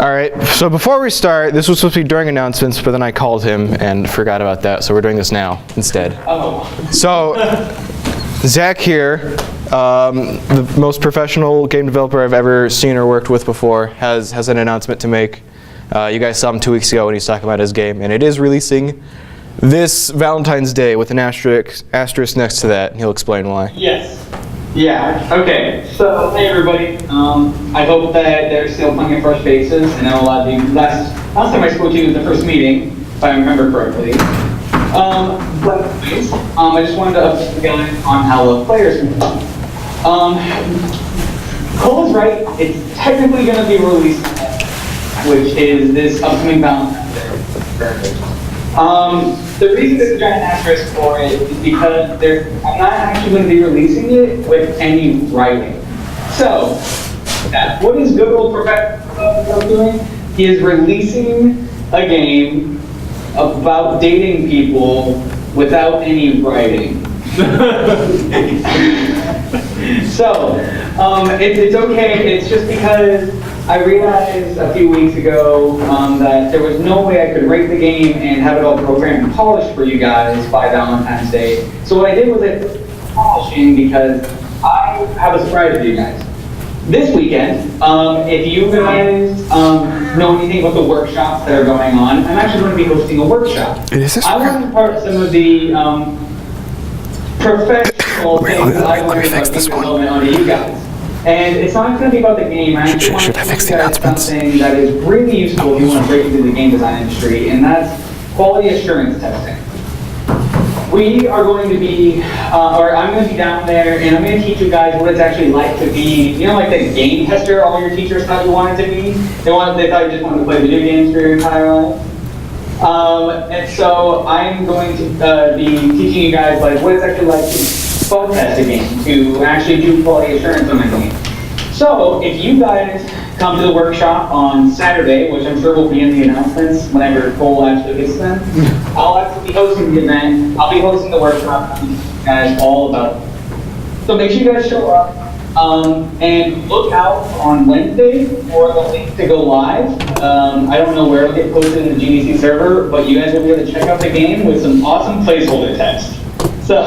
All right, so before we start, this was supposed to be during announcements, but then I called him and forgot about that, so we're doing this now instead. Oh. So, Zach here, the most professional game developer I've ever seen or worked with before, has an announcement to make. You guys saw him 2 weeks ago when he's talking about his game, and it is releasing this Valentine's Day with an asterisk next to that, and he'll explain why. Yes. Yeah, okay. So, hey everybody. I hope that there's still plenty of fresh faces. I know a lot of you, last time I spoke to you was the first meeting, if I remember correctly. But anyways, I just wanted to update you guys on how the players can come. Cole is right, it's technically going to be released, which is this upcoming Valentine's Day. The reason there's a giant asterisk for it is because I'm not actually going to be releasing it with any writing. So, what is good old professional doing? He is releasing a game about dating people without any writing. So, it's okay. It's just because I realized a few weeks ago that there was no way I could rate the game and have it all programmed and polished for you guys by Valentine's Day. So what I did was I put polishing because I have a surprise for you guys. This weekend, if you guys know anything about the workshops that are going on, I'm actually going to be hosting a workshop. I want to impart some of the professional things that I learned about game development onto you guys. And it's not going to be about the game. I actually want to teach you guys something that is really useful if you want to break into the game design industry, and that's quality assurance testing. We are going to be, or I'm going to be down there, and I'm going to teach you guys what it's actually like to be, you know, like the game tester all your teachers thought you wanted to be? They thought you just wanted to play video games for your entire life. And so I'm going to be teaching you guys like what it's actually like to bug test a game, to actually do quality assurance on a game. So if you guys come to the workshop on Saturday, which I'm sure will be in the announcements whenever Cole actually gets them, I'll actually be hosting the event. I'll be hosting the workshop. I'll teach you guys all about it. So make sure you guys show up and look out on Wednesday for the link to go live. I don't know where it'll get posted in the GDC server, but you guys will be able to check out the game with some awesome placeholder text. So,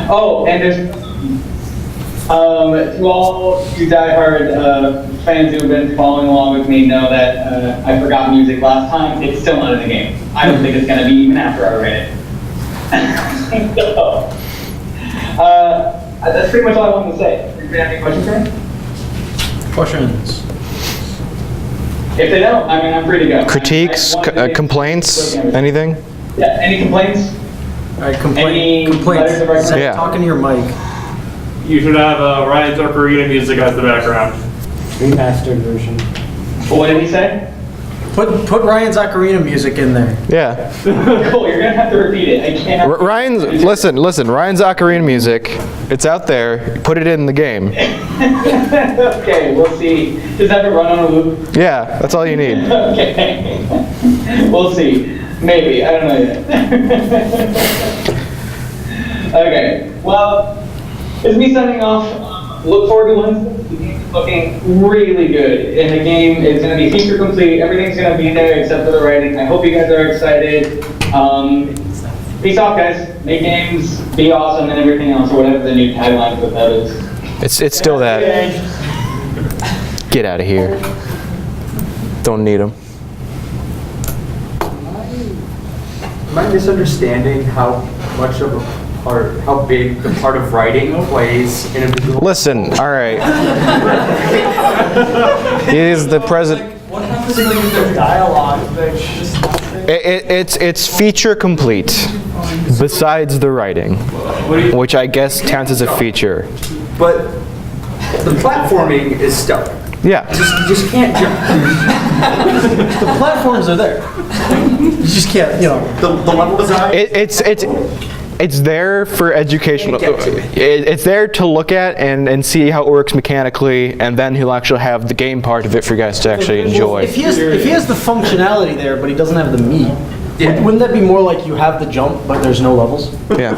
oh, and there's to all you diehard fans who have been following along with me know that I forgot music last time. It's still not in the game. I don't think it's going to be even after I read it. So, that's pretty much all I wanted to say. Anybody have any questions for me? Questions? If they don't, I mean, I'm free to go. Critiques, complaints, anything? Yeah, any complaints? All right, Any complaints. letters of recommendation? Yeah. Talking to your mic. You should have Ryan's Ocarina music as the background. Remastered version. Well, what did he say? Put Ryan's Ocarina music in there. Yeah. Cool, you're gonna have to repeat it. I can't. Listen, Ryan's Ocarina music, it's out there, put it in the game. Okay, we'll see. Does that have to run on a loop? Yeah, that's all you need. Okay. We'll see. Maybe. I don't know yet. Okay. Well, it's me signing off. Look forward to Wednesday. The game is looking really good. And the game is going to be feature complete. Everything's going to be there except for the writing. I hope you guys are excited. Peace out, guys. Make games, be awesome, and everything else, or whatever the new tagline for that is. It's still that. Get out of here. Don't need them. Am I misunderstanding how much of a part, how big the part of writing plays in a visual? Listen, all right. He is the president. What happens when there's dialogue that's just not there? It's feature complete, besides the writing, which I guess counts as a feature. But the platforming is stuck. Yeah. You just can't jump. The platforms are there. You just can't, you know. The level design. It's there for educational. Can't get to It's there to look at and see how it works mechanically, and then he'll actually have the game part of it for you guys to actually enjoy. If he has the functionality there, but he doesn't have the meat, Yeah. Wouldn't that be more like you have the jump, but there's no levels? Yeah.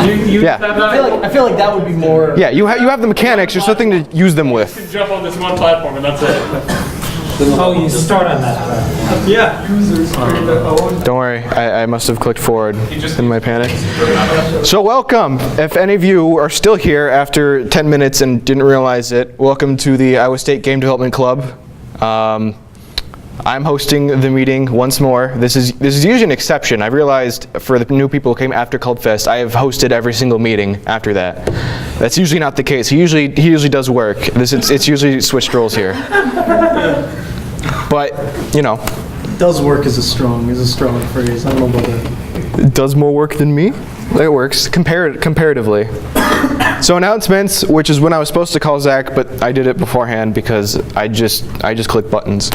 You Yeah. I feel like that would be more. Yeah, you have the mechanics, just nothing to use them You with. can jump on this one platform and that's it. Oh, you start on that track. Yeah. Don't worry, I must have clicked forward in my panic. So welcome, if any of you are still here after 10 minutes and didn't realize it, welcome to the Iowa State Game Development Club. I'm hosting the meeting once more. This is usually an exception. I've realized for the new people who came after Clubfest, I have hosted every single meeting after that. That's usually not the case. He usually does work. It's usually switched roles here. But, you know, Does work is a strong phrase. I don't know about that. it does more work than me. It works comparatively. So announcements, which is when I was supposed to call Zach, but I did it beforehand because I just click buttons.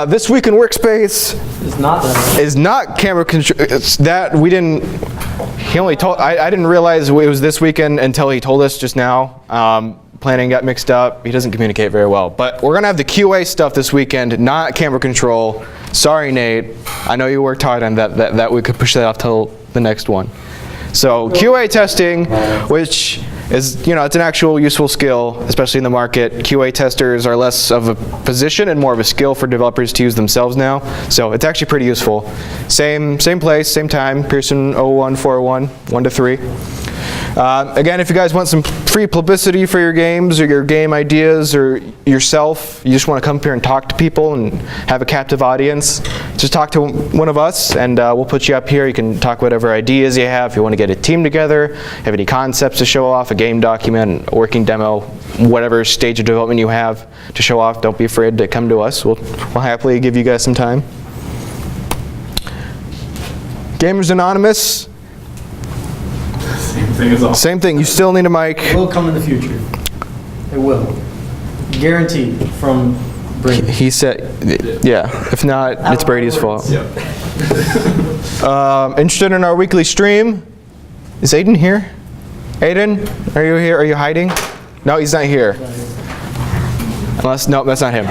This week in Workspace It's not that. is not camera control. It's that we didn't. He only told. I didn't realize it was this weekend until he told us just now. Planning got mixed up. He doesn't communicate very well. But we're gonna have the QA stuff this weekend, not camera control. Sorry, Nate. I know you worked hard on that we could push that off till the next one. So QA testing, which is, you know, it's an actual useful skill, especially in the market. QA testers are less of a position and more of a skill for developers to use themselves now. So it's actually pretty useful. Same place, same time, Pearson 01401, 1 to 3. Again, if you guys want some free publicity for your games or your game ideas or yourself, you just want to come here and talk to people and have a captive audience, just talk to one of us and we'll put you up here. You can talk whatever ideas you have. If you want to get a team together, have any concepts to show off, a game document, a working demo, whatever stage of development you have to show off, don't be afraid to come to us. We'll happily give you guys some time. Gamers Anonymous. Same thing as all. Same thing, you still need a mic. Will come in the future. It will. Guaranteed from Brady. He said, yeah, if not, it's Brady's fault. Interested in our weekly stream? Is Aiden here? Aiden, are you here? Are you hiding? No, he's not here. Unless, no, that's not him.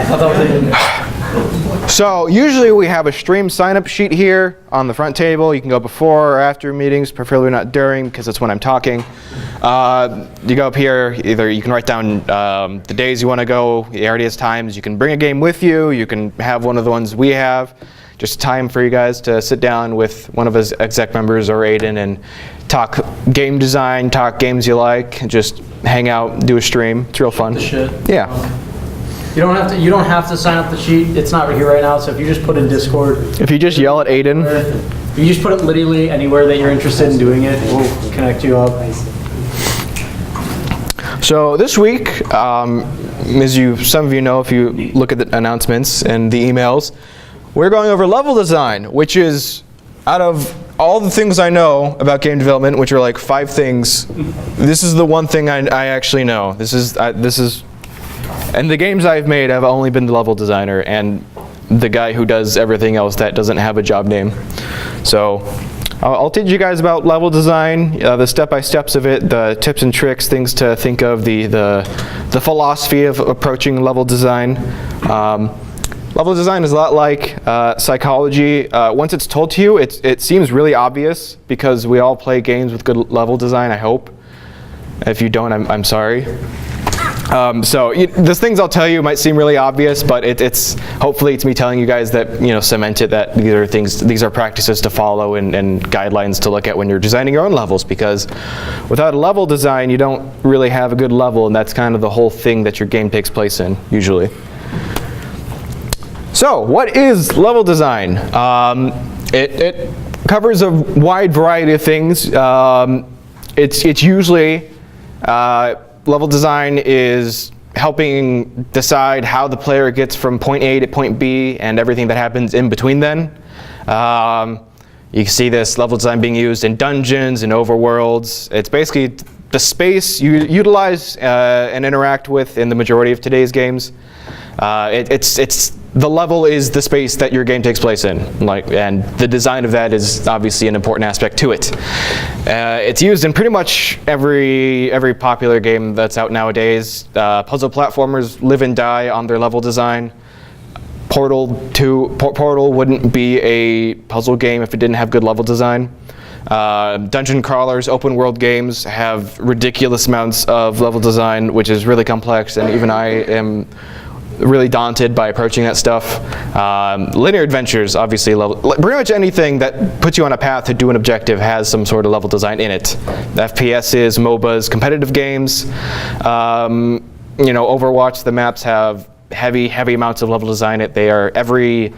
So usually we have a stream sign-up sheet here on the front table. You can go before or after meetings, preferably not during, because that's when I'm talking. You go up here, either you can write down the days you want to go, the earliest times. You can bring a game with you. You can have one of the ones we have. Just time for you guys to sit down with one of his exec members or Aiden and talk game design, talk games you like, and just hang out, do a stream. It's real fun. Shit. Yeah. You don't have to sign up the sheet. It's not here right now. So if you just put in Discord, If you just yell at Aiden, if you just put it literally anywhere that you're interested in doing it, we'll connect you up. So this week, as some of you know if you look at the announcements and the emails, we're going over level design, which is, out of all the things I know about game development, which are like 5 things, this is the one thing I actually know. This is, and the games I've made, I've only been the level designer and the guy who does everything else that doesn't have a job name. So I'll teach you guys about level design, the step-by-steps of it, the tips and tricks, things to think of, the philosophy of approaching level design. Level design is a lot like psychology. Once it's told to you, it seems really obvious because we all play games with good level design, I hope. If you don't, I'm sorry. So the things I'll tell you might seem really obvious, but hopefully it's me telling you guys that, you know, cement it, that these are practices to follow and guidelines to look at when you're designing your own levels, because without a level design, you don't really have a good level, and that's kind of the whole thing that your game takes place in, usually. So what is level design? It covers a wide variety of things. It's usually level design is helping decide how the player gets from point A to point B and everything that happens in between then. You can see this level design being used in dungeons and overworlds. It's basically the space you utilize and interact with in the majority of today's games. The level is the space that your game takes place in, and the design of that is obviously an important aspect to it. It's used in pretty much every popular game that's out nowadays. Puzzle platformers live and die on their level design. Portal wouldn't be a puzzle game if it didn't have good level design. Dungeon crawlers, open world games have ridiculous amounts of level design, which is really complex, and even I am really daunted by approaching that stuff. Linear adventures, obviously, pretty much anything that puts you on a path to do an objective has some sort of level design in it. FPSs, MOBAs, competitive games, Overwatch, the maps have heavy amounts of level design in it. They are every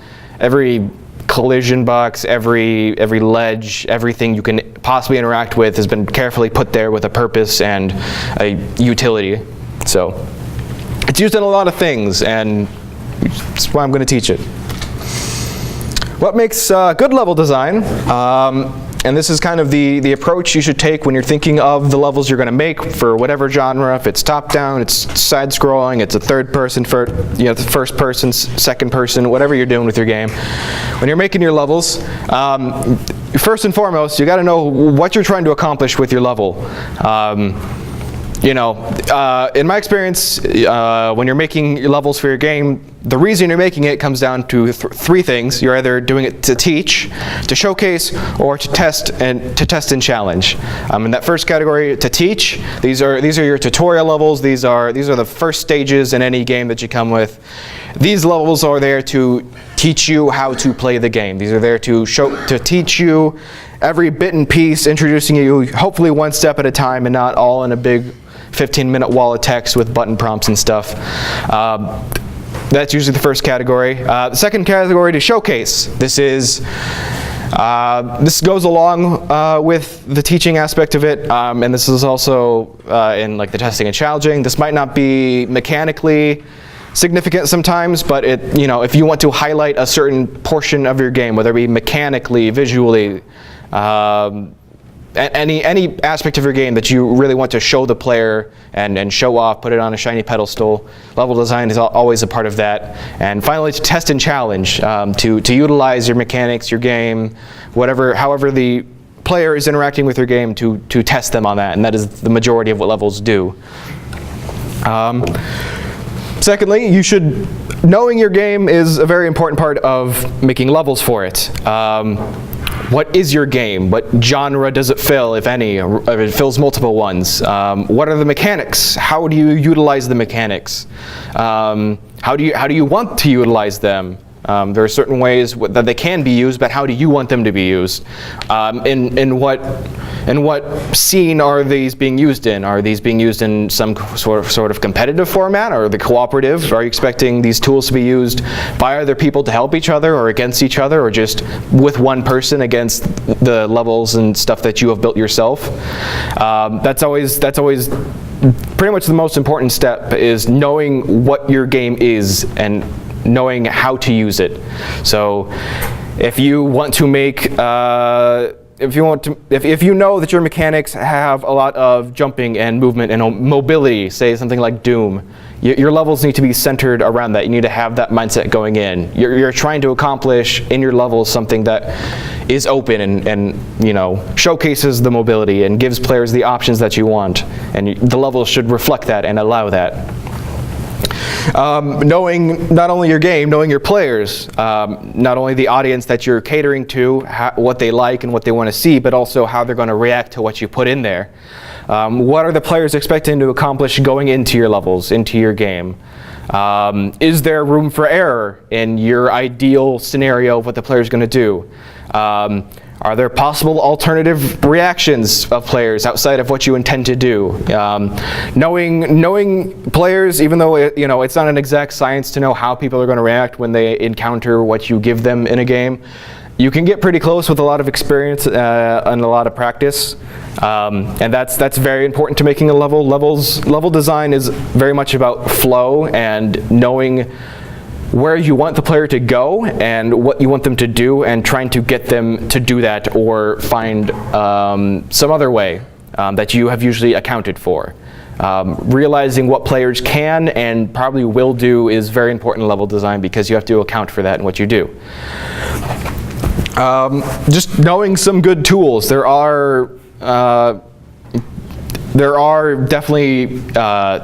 collision box, every ledge, everything you can possibly interact with has been carefully put there with a purpose and a utility. So it's used in a lot of things, and that's why I'm going to teach it. What makes good level design? And this is kind of the approach you should take when you're thinking of the levels you're going to make for whatever genre. If it's top-down, it's side-scrolling, it's a third-person, first person, second person, whatever you're doing with your game. When you're making your levels, first and foremost, you got to know what you're trying to accomplish with your level. In my experience, when you're making your levels for your game, the reason you're making it comes down to three things. You're either doing it to teach, to showcase, or to test and challenge. In that first category, to teach, these are your tutorial levels. These are the first stages in any game that you come with. These levels are there to teach you how to play the game. These are there to teach you every bit and piece, introducing you hopefully one step at a time and not all in a big 15-minute wall of text with button prompts and stuff. That's usually the first category. The second category, to showcase. This goes along with the teaching aspect of it, and this is also in like the testing and challenging. This might not be mechanically significant sometimes, but if you want to highlight a certain portion of your game, whether it be mechanically, visually, any aspect of your game that you really want to show the player and show off, put it on a shiny pedestal, level design is always a part of that. And finally, to test and challenge, to utilize your mechanics, your game, however the player is interacting with your game, to test them on that, and that is the majority of what levels do. Secondly, knowing your game is a very important part of making levels for it. What is your game? What genre does it fill, if any? If it fills multiple ones. What are the mechanics? How do you utilize the mechanics? How do you want to utilize them? There are certain ways that they can be used, but how do you want them to be used? In what scene are these being used in? Are these being used in some sort of competitive format, or the cooperative? Are you expecting these tools to be used by other people to help each other, or against each other, or just with one person against the levels and stuff that you have built yourself? That's always pretty much the most important step, is knowing what your game is and knowing how to use it. So if you want to make if you know that your mechanics have a lot of jumping and movement and mobility, say something like Doom, your levels need to be centered around that. You need to have that mindset going in. You're trying to accomplish in your levels something that is open and showcases the mobility and gives players the options that you want, and the levels should reflect that and allow that. Knowing not only your game, knowing your players, not only the audience that you're catering to, what they like and what they want to see, but also how they're going to react to what you put in there. What are the players expecting to accomplish going into your levels, into your game? Is there room for error in your ideal scenario of what the player is going to do? Are there possible alternative reactions of players outside of what you intend to do? Knowing players, even though it's not an exact science to know how people are going to react when they encounter what you give them in a game, you can get pretty close with a lot of experience and a lot of practice, and that's very important to making a level. Level design is very much about flow and knowing where you want the player to go and what you want them to do, and trying to get them to do that or find some other way that you have usually accounted for. Realizing what players can and probably will do is very important in level design, because you have to account for that in what you do. Just knowing some good tools. There are there are definitely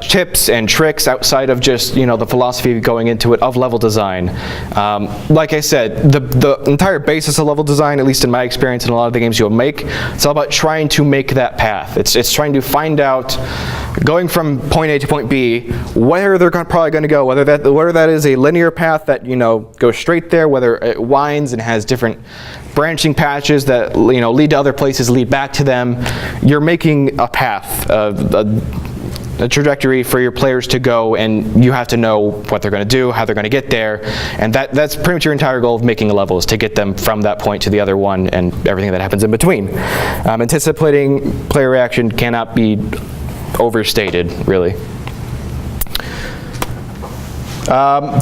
tips and tricks outside of just the philosophy going into it of level design. Like I said, the entire basis of level design, at least in my experience in a lot of the games you'll make, it's all about trying to make that path. It's trying to find out, going from point A to point B, where they're probably going to go, whether that is a linear path that goes straight there, whether it winds and has different branching patches that lead to other places, lead back to them. You're making a path, a trajectory for your players to go, and you have to know what they're going to do, how they're going to get there, and that's pretty much your entire goal of making a level, is to get them from that point to the other one and everything that happens in between. Anticipating player reaction cannot be overstated, really.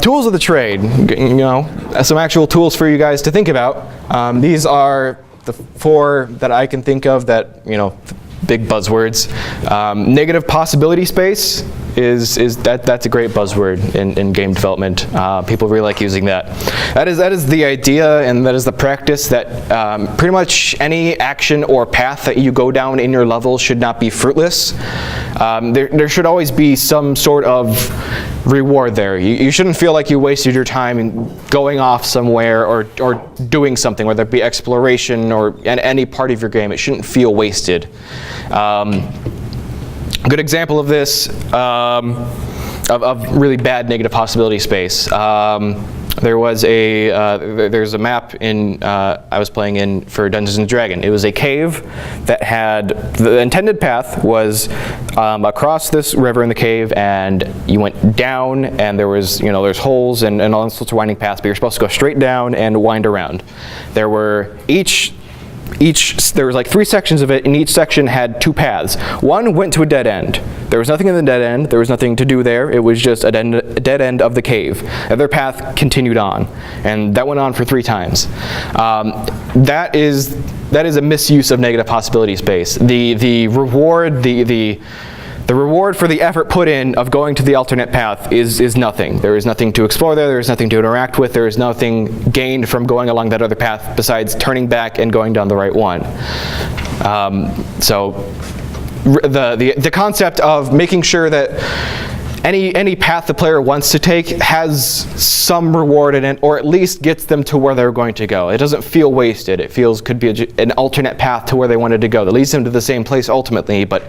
Tools of the trade, some actual tools for you guys to think about. These are the 4 that I can think of that, big buzzwords. Negative possibility space that's a great buzzword in game development. People really like using that. That is the idea, and that is the practice that pretty much any action or path that you go down in your level should not be fruitless. There should always be some sort of reward there. You shouldn't feel like you wasted your time in going off somewhere or doing something, whether it be exploration or any part of your game. It shouldn't feel wasted. A good example of this, of really bad negative possibility space. There's a map I was playing in for Dungeons & Dragons. It was a cave that had, the intended path was across this river in the cave, and you went down, and there was, there's holes and all sorts of winding paths, but you're supposed to go straight down and wind around. There were there was like 3 sections of it, and each section had 2 paths. One went to a dead end. There was nothing in the dead end. There was nothing to do there. It was just a dead end of the cave. The other path continued on, and that went on for 3 times. That is a misuse of negative possibility space. The reward, the reward for the effort put in of going to the alternate path is nothing. There is nothing to explore there. There is nothing to interact with. There is nothing gained from going along that other path besides turning back and going down the right one. So the concept of making sure that any path the player wants to take has some reward in it, or at least gets them to where they're going to go. It doesn't feel wasted. It could be an alternate path to where they wanted to go that leads them to the same place ultimately, but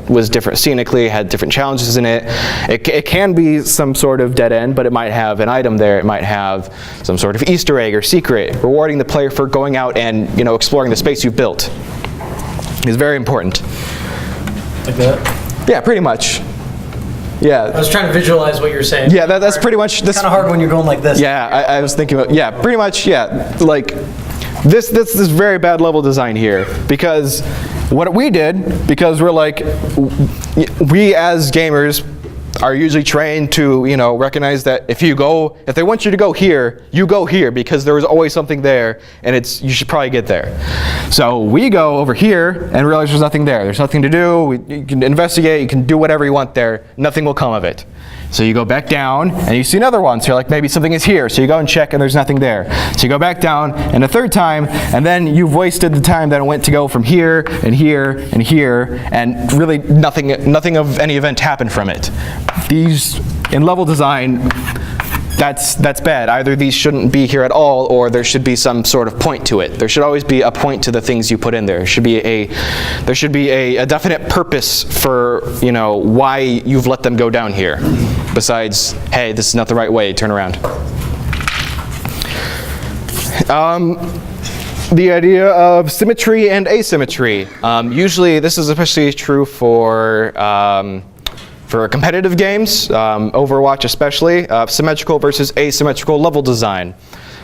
was different scenically, had different challenges in it. It can be some sort of dead end, but it might have an item there. It might have some sort of Easter egg or secret, rewarding the player for going out and exploring the space you've built. Is very important. Like that? Yeah, pretty much. Yeah. I was trying to visualize what you're saying. Yeah, that's pretty much this. It's kind of hard when you're going like this. Yeah, I was thinking about, yeah, pretty much, yeah, like this very bad level design here, because what we did, because we're like, we as gamers are usually trained to, recognize that if they want you to go here, you go here, because there is always something there, and you should probably get there. So we go over here and realize there's nothing there. There's nothing to do. You can investigate. You can do whatever you want there. Nothing will come of it. So you go back down, and you see another one. So you're like, maybe something is here. So you go and check, and there's nothing there. So you go back down, and a third time, and then you've wasted the time that it went to go from here, and here, and here, and really nothing of any event happened from it. These, in level design, that's bad. Either these shouldn't be here at all, or there should be some sort of point to it. There should always be a point to the things you put in there. There should be a definite purpose for why you've let them go down here. Besides, hey, this is not the right way. Turn around. The idea of symmetry and asymmetry. Usually, this is especially true for competitive games, Overwatch especially, symmetrical versus asymmetrical level design.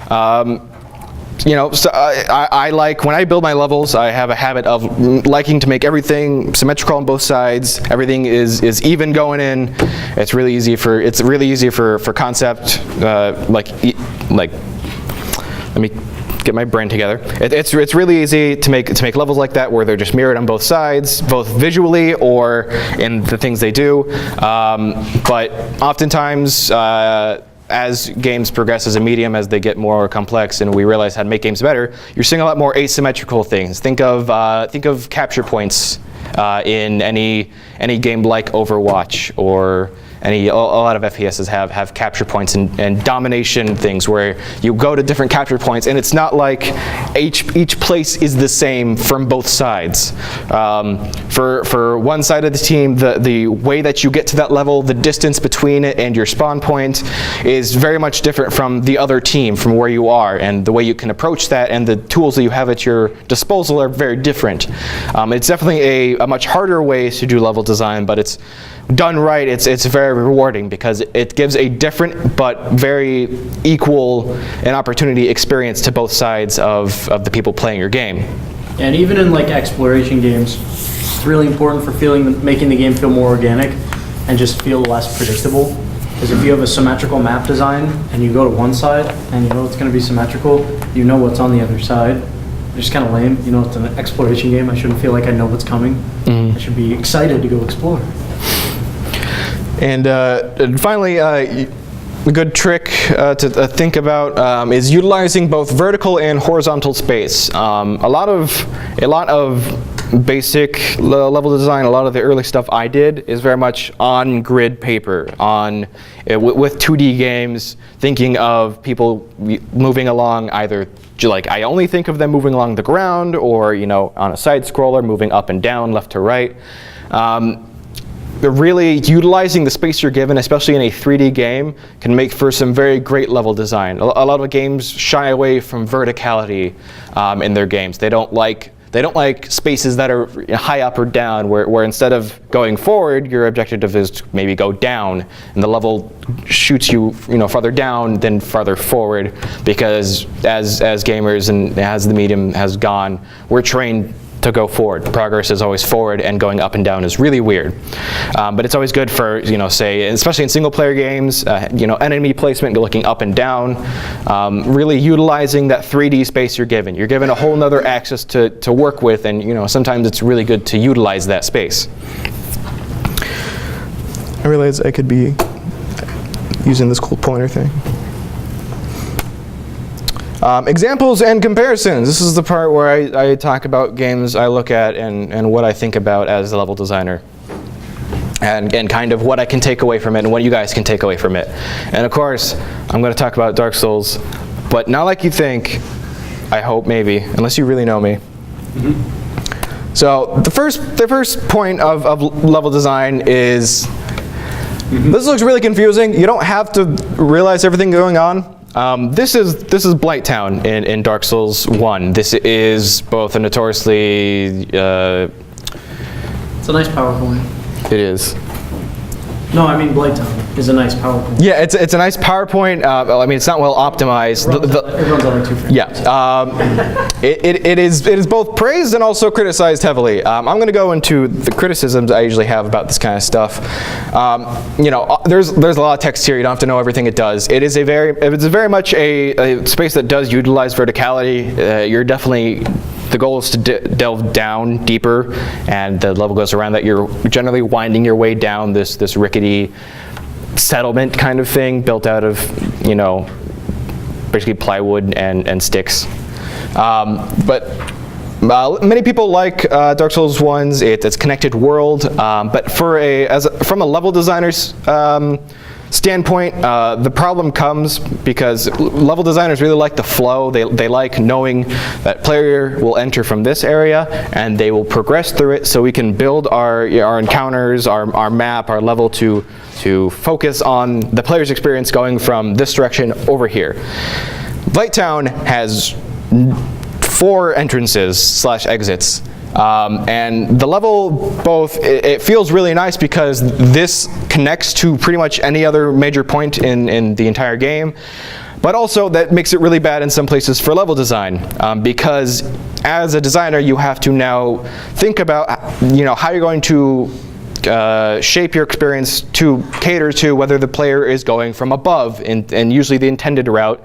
So I like, when I build my levels, I have a habit of liking to make everything symmetrical on both sides. Everything is even going in. It's really easy for concept, let me get my brain together. It's really easy to make levels like that where they're just mirrored on both sides, both visually or in the things they do. But oftentimes, as games progress as a medium, as they get more complex and we realize how to make games better, you're seeing a lot more asymmetrical things. Think of capture points in any game like Overwatch or a lot of FPSs have capture points and domination things where you go to different capture points, and it's not like each place is the same from both sides. For one side of the team, the way that you get to that level, the distance between it and your spawn point is very much different from the other team, from where you are, and the way you can approach that and the tools that you have at your disposal are very different. It's definitely a much harder way to do level design, but it's done right, it's very rewarding because it gives a different but very equal and opportunity experience to both sides of the people playing your game. And even in like exploration games, it's really important for making the game feel more organic and just feel less predictable. Because if you have a symmetrical map design and you go to one side and you know it's going to be symmetrical, you know what's on the other side. It's just kind of lame. You know, it's an exploration game. I shouldn't feel like I know what's coming. I should be excited to go explore. And finally, a good trick to think about is utilizing both vertical and horizontal space. A lot of basic level design, a lot of the early stuff I did is very much on grid paper, with 2D games, thinking of people moving along either like I only think of them moving along the ground, or on a side scroller moving up and down, left to right. Really utilizing the space you're given, especially in a 3D game, can make for some very great level design. A lot of games shy away from verticality in their games. They don't like spaces that are high up or down, where instead of going forward, your objective is to maybe go down, and the level shoots you farther down than farther forward, because as gamers and as the medium has gone, we're trained to go forward. Progress is always forward, and going up and down is really weird. But it's always good for, say, especially in single player games, enemy placement, looking up and down, really utilizing that 3D space you're given. You're given a whole nother axis to work with, and sometimes it's really good to utilize that space. I realize I could be using this cool pointer thing. Examples and comparisons. This is the part where I talk about games I look at and what I think about as a level designer. And kind of what I can take away from it and what you guys can take away from it. And of course, I'm going to talk about Dark Souls, but not like you think, I hope, maybe, unless you really know me. So the first point of level design is, this looks really confusing. You don't have to realize everything going on. This is Blighttown in Dark Souls 1. This is both a notoriously... It's a nice PowerPoint. It is. No, I mean Blighttown is a nice PowerPoint. Yeah, it's a nice PowerPoint. I mean, it's not well optimized. It runs on like 2 frames. Yeah, it is both praised and also criticized heavily. I'm going to go into the criticisms I usually have about this kind of stuff. There's a lot of text here. You don't have to know everything it does. It's very much a space that does utilize verticality. You're definitely. The goal is to delve down deeper, and the level goes around that. You're generally winding your way down this rickety settlement kind of thing, built out of, basically plywood and sticks. But many people like Dark Souls 1's. It's connected world, but from a level designer's standpoint, the problem comes because level designers really like the flow. They like knowing that player will enter from this area and they will progress through it, so we can build our encounters, our map, our level to focus on the player's experience going from this direction over here. Blighttown has 4 entrances / exits. And the level, it feels really nice because this connects to pretty much any other major point in the entire game, but also that makes it really bad in some places for level design, because as a designer you have to now think about how you're going to shape your experience to cater to whether the player is going from above and usually the intended route,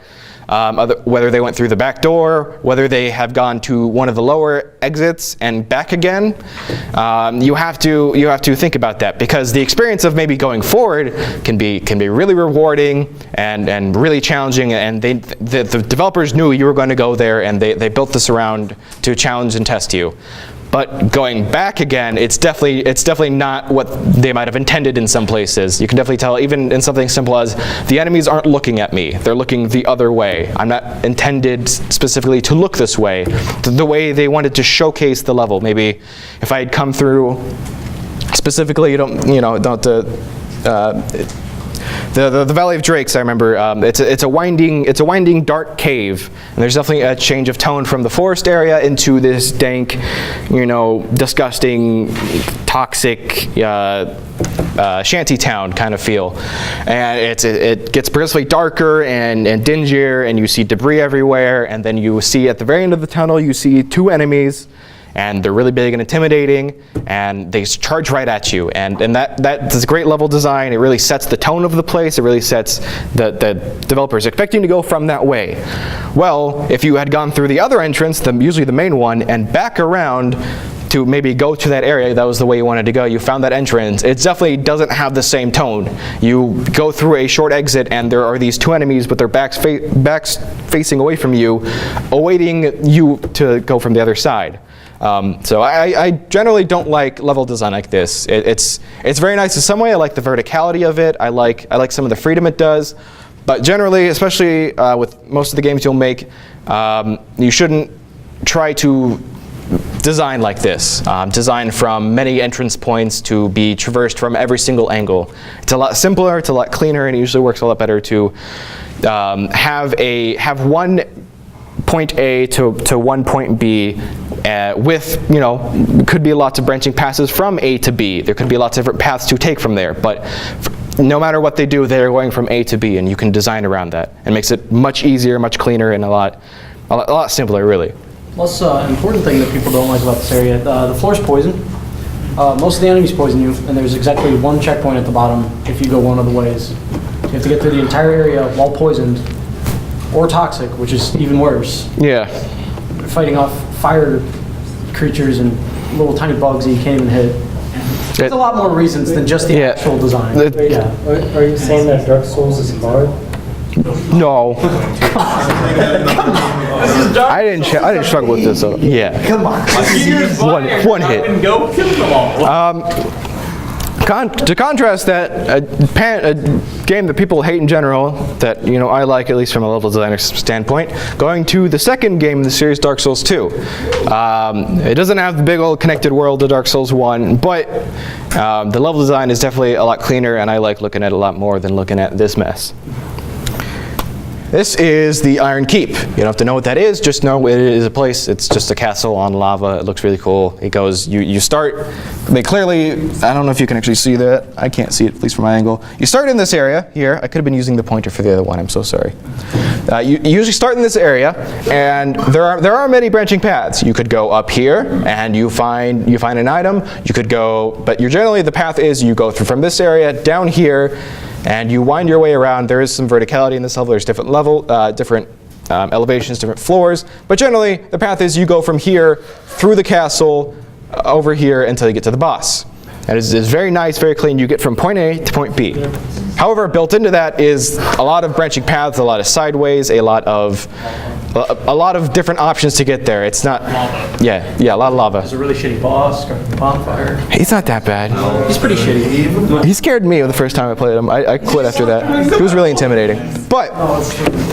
whether they went through the back door, whether they have gone to one of the lower exits and back again. You have to think about that, because the experience of maybe going forward can be really rewarding and really challenging, and the developers knew you were going to go there, and they built this around to challenge and test you. But going back again, it's definitely not what they might have intended in some places. You can definitely tell, even in something simple as the enemies aren't looking at me; they're looking the other way. I'm not intended specifically to look this way. The way they wanted to showcase the level. Maybe if I had come through specifically, the Valley of Drakes, I remember, it's a winding dark cave, and there's definitely a change of tone from the forest area into this dank, disgusting, toxic shanty town kind of feel. And it gets progressively darker and dingier, and you see debris everywhere, and then you see at the very end of the tunnel, you see 2 enemies. And they're really big and intimidating, and they charge right at you. And that's a great level design. It really sets the tone of the place. It really sets the developers expecting to go from that way. Well, if you had gone through the other entrance, usually the main one, and back around to maybe go to that area, that was the way you wanted to go, you found that entrance, it definitely doesn't have the same tone. You go through a short exit, and there are these 2 enemies with their backs facing away from you, awaiting you to go from the other side. So I generally don't like level design like this. It's very nice in some way. I like the verticality of it. I like some of the freedom it does. But generally, especially with most of the games you'll make, you shouldn't try to design like this. Design from many entrance points to be traversed from every single angle. It's a lot simpler. It's a lot cleaner, and it usually works a lot better to have one point A to one point B with, could be lots of branching passes from A to B. There could be lots of different paths to take from there, but no matter what they do, they're going from A to B, and you can design around that. It makes it much easier, much cleaner, and a lot simpler, really. Plus, an important thing that people don't like about this area, the floor's poison. Most of the enemies poison you, and there's exactly 1 checkpoint at the bottom if you go one of the ways. You have to get through the entire area while poisoned, or toxic, which is even worse. Yeah. Fighting off fire creatures and little tiny bugs that you can't even hit. There's a lot more reasons than just the actual design. Yeah. Are you saying that Dark Souls is hard? No. I didn't struggle with this. Yeah. Come on. One hit. And go kill them all. To contrast that, a game that people hate in general, that I like, at least from a level designer standpoint, going to the second game in the series, Dark Souls 2. It doesn't have the big old connected world of Dark Souls 1, but the level design is definitely a lot cleaner, and I like looking at it a lot more than looking at this mess. This is the Iron Keep. You don't have to know what that is, just know it is a place. It's just a castle on lava. It looks really cool. It goes, you start, they clearly, I don't know if you can actually see that. I can't see it, at least from my angle. You start in this area here. I could have been using the pointer for the other one, I'm so sorry. You usually start in this area, and there are many branching paths. You could go up here, and you find an item. You could go, but the path is you go through from this area down here, and you wind your way around. There is some verticality in this level. There's different elevations, different floors. But generally, the path is you go from here through the castle over here until you get to the boss. And it's very nice, very clean. You get from point A to point B. However, built into that is a lot of branching paths, a lot of sideways, a lot of different options to get there. It's not, yeah, a lot of lava. There's a really shitty boss, bonfire. He's not that bad. He's pretty shitty. He scared me the first time I played him. I quit after that. He was really intimidating. But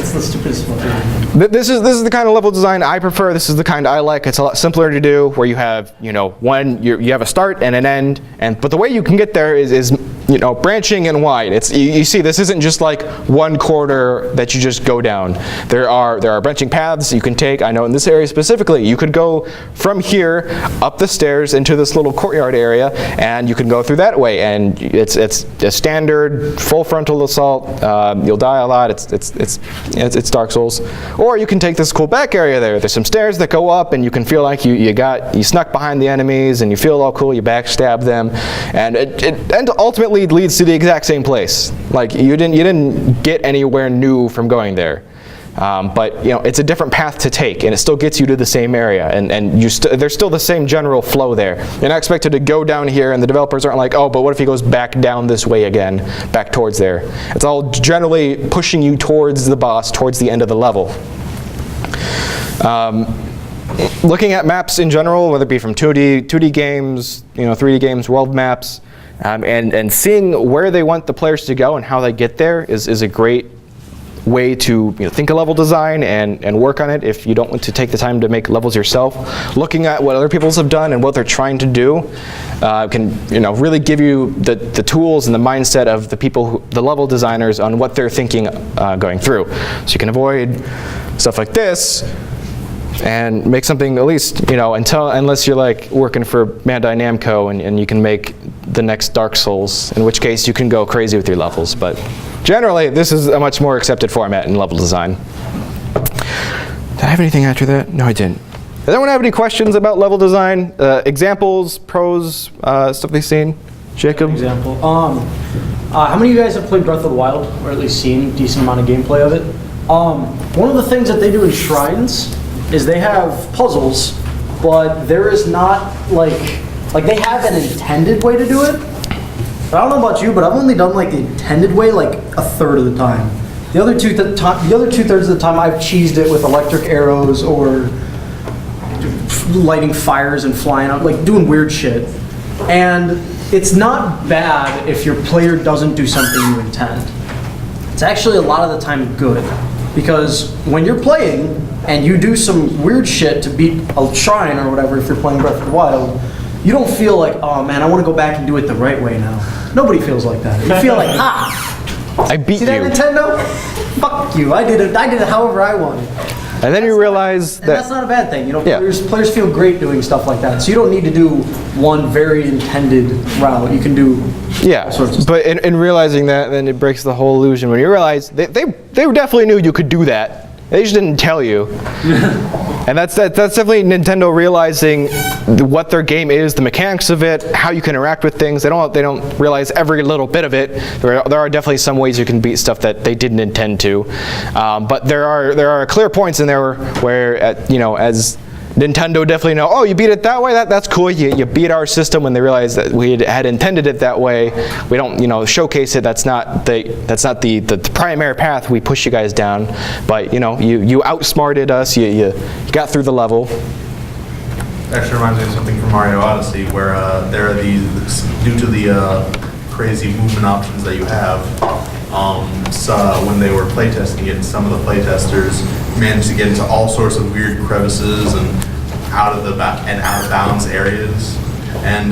It's the stupidest one. this is the kind of level design I prefer. This is the kind I like. It's a lot simpler to do, where you have you have a start and an end, but the way you can get there is branching and wide. You see, this isn't just like one corridor that you just go down. There are branching paths you can take. I know in this area specifically, you could go from here up the stairs into this little courtyard area, and you can go through that way. And it's a standard full frontal assault. You'll die a lot. It's Dark Souls. Or you can take this cool back area there. There's some stairs that go up, and you can feel like you snuck behind the enemies, and you feel all cool. You backstab them, and it ultimately leads to the exact same place. Like you didn't get anywhere new from going there. But it's a different path to take, and it still gets you to the same area, and there's still the same general flow there. You're not expected to go down here, and the developers aren't like, oh, but what if he goes back down this way again, back towards there? It's all generally pushing you towards the boss, towards the end of the level. looking at maps in general, whether it be from 2D games, 3D games, world maps, and seeing where they want the players to go and how they get there is a great way to think of level design and work on it if you don't want to take the time to make levels yourself. Looking at what other people have done and what they're trying to do can really give you the tools and the mindset of the people, the level designers, on what they're thinking going through. So you can avoid stuff like this and make something, at least, unless you're like working for Bandai Namco and you can make the next Dark Souls, in which case you can go crazy with your levels. But generally, this is a much more accepted format in level design. Did I have anything after that? No, I didn't. Does anyone have any questions about level design? Examples, pros, stuff they've seen? Jacob? Example. How many of you guys have played Breath of the Wild, or at least seen a decent amount of gameplay of it? One of the things that they do in Shrines is they have puzzles, but there is not like they have an intended way to do it. But I don't know about you, but I've only done like the intended way like a third of the time. The other two-thirds of the time I've cheesed it with electric arrows or lighting fires and flying out, like doing weird shit. And it's not bad if your player doesn't do something you intend. It's actually a lot of the time good. Because when you're playing and you do some weird shit to beat a shrine or whatever, if you're playing Breath of the Wild, you don't feel like, oh man, I want to go back and do it the right way now. Nobody feels like that. You feel like, ha! I beat See you. that, Nintendo? Fuck you. I did it however I wanted. And then you realize And that's that, not a bad thing. Yeah. Players feel great doing stuff like that. So you don't need to do one very intended route. You can do yeah, sorts of but in realizing that, then it breaks the whole illusion when you realize they definitely knew you could do that. They just didn't tell you. And that's definitely Nintendo realizing what their game is, the mechanics of it, how you can interact with things. They don't realize every little bit of it. There are definitely some ways you can beat stuff that they didn't intend to. But there are clear points in there where as Nintendo definitely know, oh, you beat it that way? That's cool. You beat our system when they realized that we had intended it that way. We don't, showcase it. That's not the primary path we push you guys down. But, you outsmarted us. You got through the level. Actually reminds me of something from Mario Odyssey where there are these, due to the crazy movement options that you have, when they were playtesting it, some of the playtesters managed to get into all sorts of weird crevices and out of bounds areas. And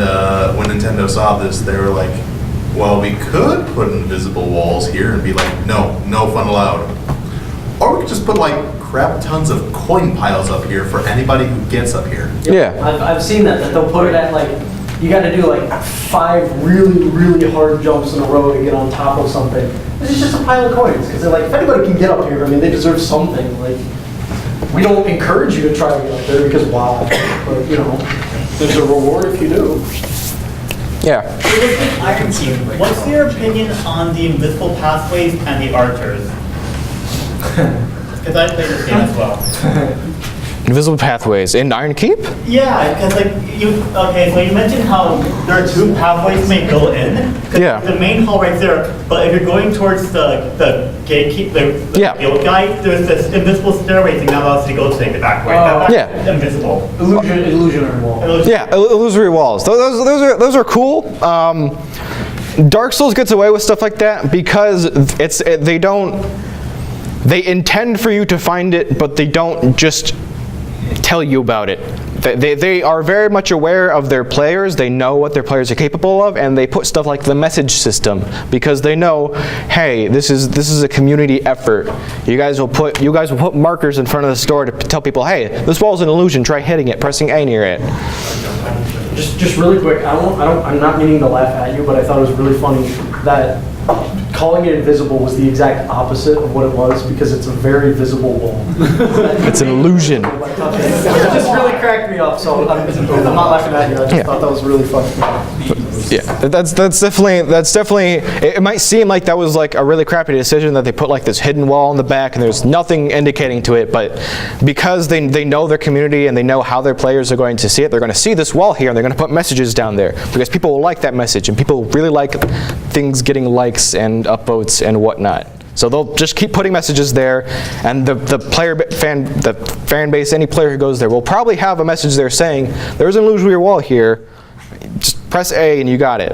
when Nintendo saw this, they were like, well, we could put invisible walls here and be like, no fun allowed. Or we could just put like crap tons of coin piles up here for anybody who gets up here. Yeah. I've seen that they'll put it at like, you got to do like 5 really, really hard jumps in a row to get on top of something. It's just a pile of coins, because they're like, if anybody can get up here, I mean, they deserve something. Like, we don't encourage you to try to get up there because wow, but there's a reward if you do. Yeah. What's your opinion on the invisible pathways and the archers? Because I played this game as well. Invisible pathways in Iron Keep? Yeah, because so you mentioned how there are 2 pathways to make go in. 'Cause Yeah. The main hall right there, but if you're going towards the gatekeep, the Yeah. guild guy, there's this invisible stairway thing that allows you to go to take the back way. That's Yeah. invisible. Illusionary wall. Yeah, illusory walls. Those are cool. Dark Souls gets away with stuff like that because they intend for you to find it, but they don't just tell you about it. They are very much aware of their players. They know what their players are capable of, and they put stuff like the message system because they know, hey, this is a community effort. You guys will put markers in front of the store to tell people, hey, this wall's an illusion. Try hitting it, pressing A near it. Just really quick, I'm not meaning to laugh at you, but I thought it was really funny that calling it invisible was the exact opposite of what it was, because it's a very visible wall. It's an illusion. It just really cracked me up, so I'm not laughing at you. I just thought that was really funny. Yeah, that's definitely. It might seem like that was like a really crappy decision that they put like this hidden wall in the back and there's nothing indicating to it, but because they know their community and they know how their players are going to see it, they're going to see this wall here and they're going to put messages down there because people will like that message and people really like things getting likes and upvotes and whatnot. So they'll just keep putting messages there, and the fan base, any player who goes there will probably have a message there saying, there's an illusory wall here, just press A and you got it.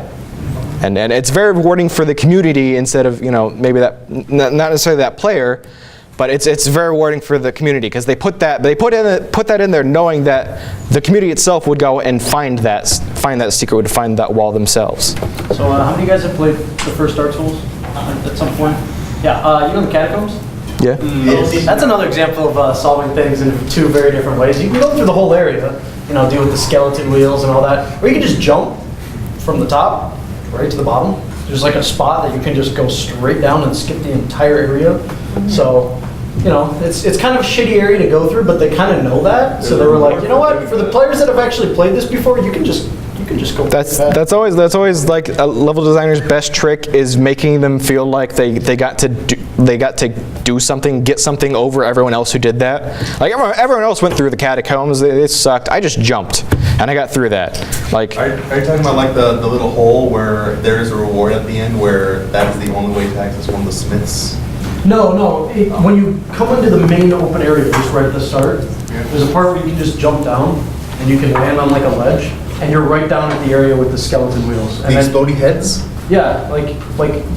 And it's very rewarding for the community instead of, maybe that, not necessarily that player, but it's very rewarding for the community because they put that in there knowing that the community itself would go and find that secret, would find that wall themselves. So how many of you guys have played the first Dark Souls at some point? Yeah, you know the Catacombs? Yeah. That's another example of solving things in two very different ways. You can go through the whole area, deal with the skeleton wheels and all that, or you can just jump from the top right to the bottom. There's like a spot that you can just go straight down and skip the entire area. So, it's kind of a shitty area to go through, but they kind of know that. So they were like, you know what? For the players that have actually played this before, you can just go. That's always like a level designer's best trick is making them feel like they got to do something, get something over everyone else who did that. Like everyone else went through the catacombs, it sucked. I just jumped and I got through that. Like, Are you talking about like the little hole where there is a reward at the end where that is the only way to access one of the smiths? No. When you come into the main open area, just right at the start, there's a part where you can just jump down and you can land on like a ledge, and you're right down at the area with the skeleton wheels. The exploding heads? Yeah, like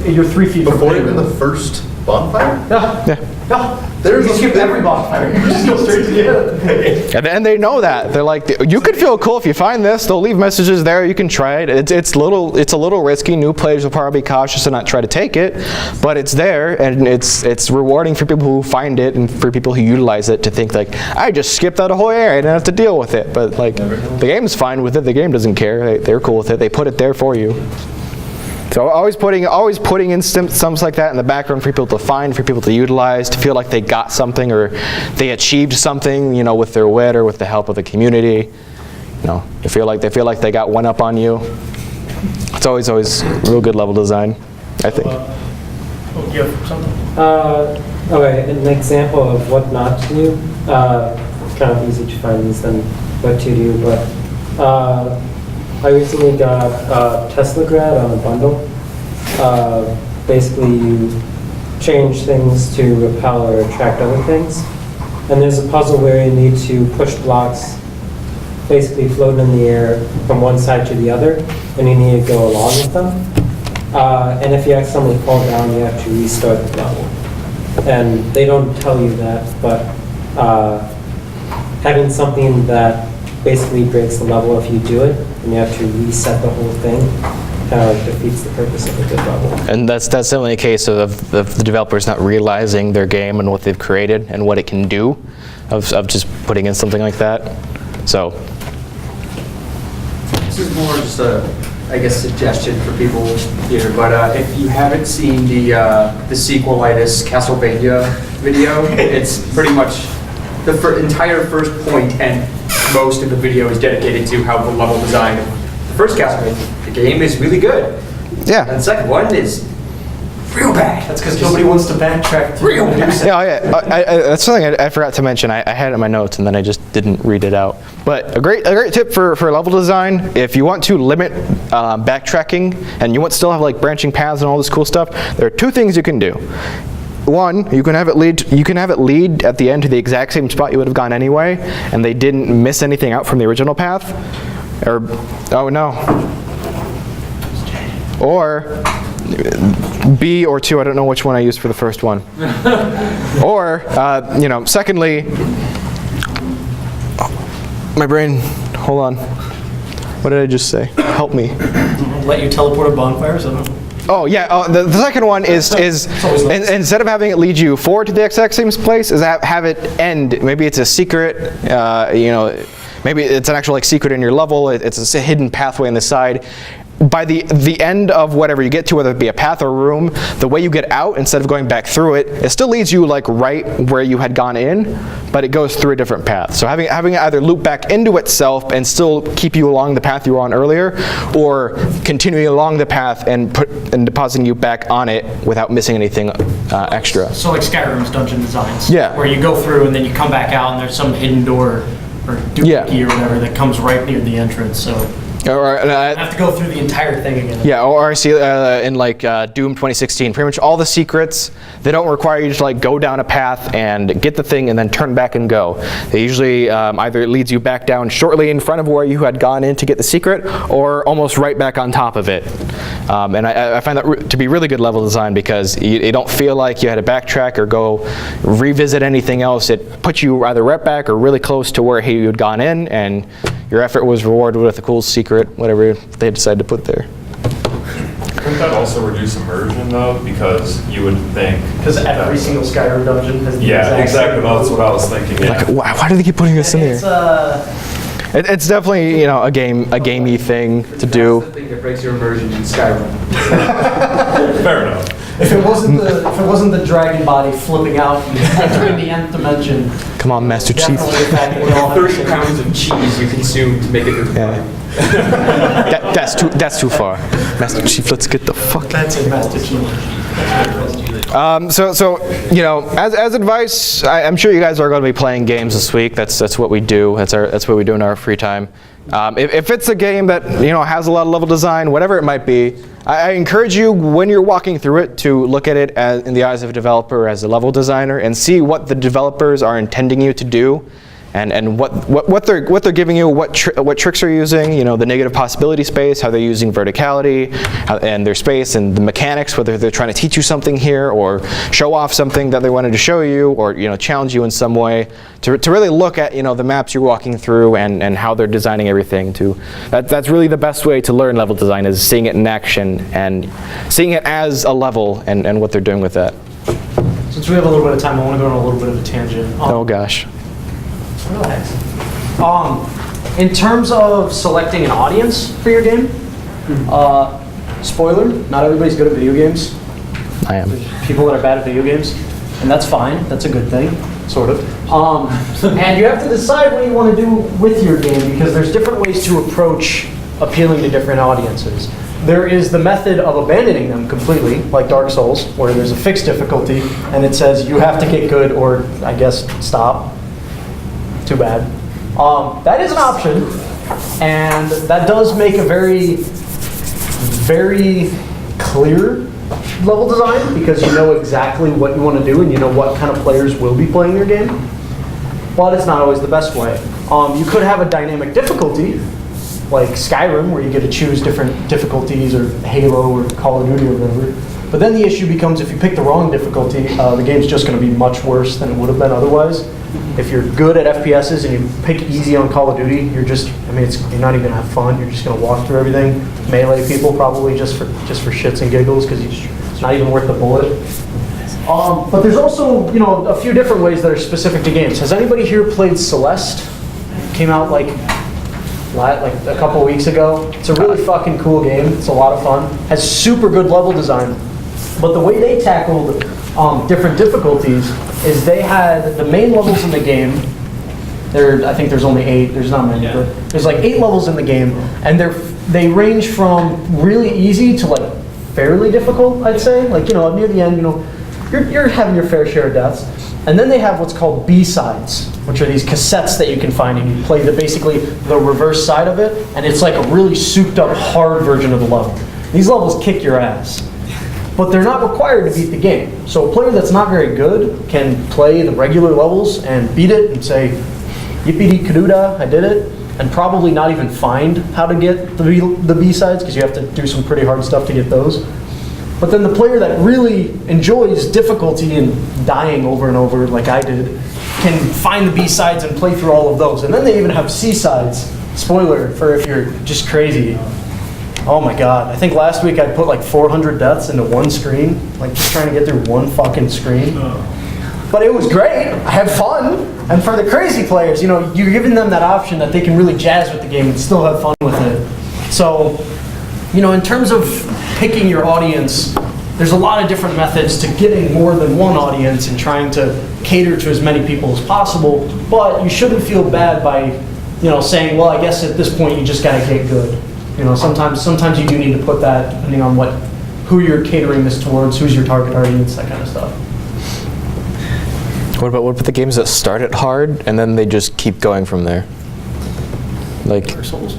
you're 3 feet from Before the even the first bonfire? Yeah. There's You a- skip every bonfire. You just go straight to the end. and they know that. They're like, you could feel cool if you find this. They'll leave messages there. You can try it. It's a little risky. New players will probably be cautious and not try to take it, but it's there, and it's rewarding for people who find it and for people who utilize it to think like, I just skipped out a whole area. I didn't have to deal with it. But like, the game's fine with it. The game doesn't care. They're cool with it. They put it there for you. So always putting in something like that in the background for people to find, for people to utilize, to feel like they got something or they achieved something, with their wit or with the help of the community. They feel like they got one up on you. It's always real good level design, I think. You have something? Okay, an example of what not to do. It's kind of easy to find these than what to do, but I recently got Tesla Grad on a bundle. Basically, you change things to repel or attract other things. And there's a puzzle where you need to push blocks basically floating in the air from one side to the other, and you need to go along with them. And if you accidentally fall down, you have to restart the level. And they don't tell you that, but having something that basically breaks the level if you do it, and you have to reset the whole thing, kind of defeats the purpose of a good level. And that's definitely a case of the developers not realizing their game and what they've created and what it can do, of just putting in something like that. So. This is more just a, suggestion for people here, but if you haven't seen the sequelitis Castlevania video, it's pretty much the entire first point and most of the video is dedicated to how the level design of the first Castlevania, the game is really good. Yeah. And the second one is real bad. That's because nobody wants to backtrack. Real bad. That's something I forgot to mention. I had it in my notes and then I just didn't read it out. But a great tip for level design, if you want to limit backtracking and you want to still have like branching paths and all this cool stuff, there are 2 things you can do. One, you can have it lead at the end to the exact same spot you would have gone anyway, and they didn't miss anything out from the original path. Or, oh no. Or B or 2, I don't know which one I used for the first one. Or, secondly, my brain, hold on. What did I just say? Help me. Let you teleport a bonfire or something? Oh yeah, the second one is instead of having it lead you forward to the exact same place, is have it end. Maybe it's a secret, maybe it's an actual secret in your level. It's a hidden pathway on the side. By the end of whatever you get to, whether it be a path or a room, the way you get out, instead of going back through it, it still leads you like right where you had gone in, but it goes through a different path. So having it either loop back into itself and still keep you along the path you were on earlier, or continuing along the path and depositing you back on it without missing anything extra. So like Skyrim's dungeon designs. Yeah. Where you go through and then you come back out and there's some hidden door or doohickey or whatever that comes right near the entrance. So Or, I have to go through the entire thing again. yeah, or I see in like Doom 2016, pretty much all the secrets, they don't require you to like go down a path and get the thing and then turn back and go. They usually either it leads you back down shortly in front of where you had gone in to get the secret, or almost right back on top of it. And I find that to be really good level design, because you don't feel like you had to backtrack or go revisit anything else. It puts you either right back or really close to where you had gone in, and your effort was rewarded with a cool secret, whatever they decided to put there. Couldn't that also reduce immersion though? Because you would think. Because every single Skyrim dungeon has the Yeah, exact exactly. same That's what I was thinking. Yeah. Like, why do they keep putting this in It's there? It's definitely, you know, a gamey thing to That's the do. thing that breaks your immersion in Skyrim. Fair enough. If it wasn't the dragon body flipping out and entering the nth dimension, Come on, Master Chief. definitely the fact that we all have 30 pounds of cheese you consume to make it through the Yeah. fight. That's too far. Master Chief, let's get the fuck. That's it, Master Chief. So you know, as advice, I'm sure you guys are going to be playing games this week. That's what we do. That's what we do in our free time. If it's a game that, you know, has a lot of level design, whatever it might be, I encourage you, when you're walking through it, to look at it as, in the eyes of a developer, as a level designer, and see what the developers are intending you to do. And what they're giving you, what tricks they're using, you know, the negative possibility space, how they're using verticality and their space, and the mechanics, whether they're trying to teach you something here or show off something that they wanted to show you, or, you know, challenge you in some way, to really look at, you know, the maps you're walking through and how they're designing everything. That's really the best way to learn level design, is seeing it in action and seeing it as a level and what they're doing with that. Since we have a little bit of time, I want to go on a little bit of a tangent. Oh gosh. Relax. In terms of selecting an audience for your game, spoiler, not everybody's good at video games. I am. People that are bad at video games, and that's fine. That's a good thing, sort of. And you have to decide what you want to do with your game, because there's different ways to approach appealing to different audiences. There is the method of abandoning them completely, like Dark Souls, where there's a fixed difficulty, and it says you have to get good, or I guess stop. Too bad. That is an option, and that does make a very, very clear level design, because you know exactly what you want to do and you know what kind of players will be playing your game. But it's not always the best way. You could have a dynamic difficulty, like Skyrim, where you get to choose different difficulties, or Halo or Call of Duty or whatever. But then the issue becomes, if you pick the wrong difficulty, the game's just going to be much worse than it would have been otherwise. If you're good at FPSs and you pick easy on Call of Duty, you're just, I mean, you're not even going to have fun. You're just going to walk through everything, melee people probably just for shits and giggles, because it's not even worth the bullet. But there's also, you know, a few different ways that are specific to games. Has anybody here played Celeste? Came out like a couple weeks ago. It's a really fucking cool game. It's a lot of fun. Has super good level design. But the way they tackled different difficulties is they had the main levels in the game. I think there's only 8. There's not many, but there's like 8 levels in the game, and they range from really easy to like fairly difficult, I'd say. Like, you know, near the end, you know, you're having your fair share of deaths. And then they have what's called B-sides, which are these cassettes that you can find, and you play basically the reverse side of it, and it's like a really souped up hard version of the level. These levels kick your ass. But they're not required to beat the game. So a player that's not very good can play the regular levels and beat it and say, yippee-dee-kadoodah, I did it, and probably not even find how to get the B-sides, because you have to do some pretty hard stuff to get those. But then the player that really enjoys difficulty and dying over and over, like I did, can find the B-sides and play through all of those. And then they even have C-sides. Spoiler for if you're just crazy. Oh my god, I think last week I put like 400 deaths into one screen, like just trying to get through one fucking screen. But it was great, I had fun. And for the crazy players, you know, you're giving them that option that they can really jazz with the game and still have fun with it. So, you know, in terms of picking your audience, there's a lot of different methods to getting more than one audience and trying to cater to as many people as possible. But you shouldn't feel bad by, you know, saying, well, I guess at this point you just gotta get good. You know, sometimes you do need to put that, depending on who you're catering this towards, who's your target audience, that kind of stuff. What about the games that start it hard and then they just keep going from there? Like Dark Souls?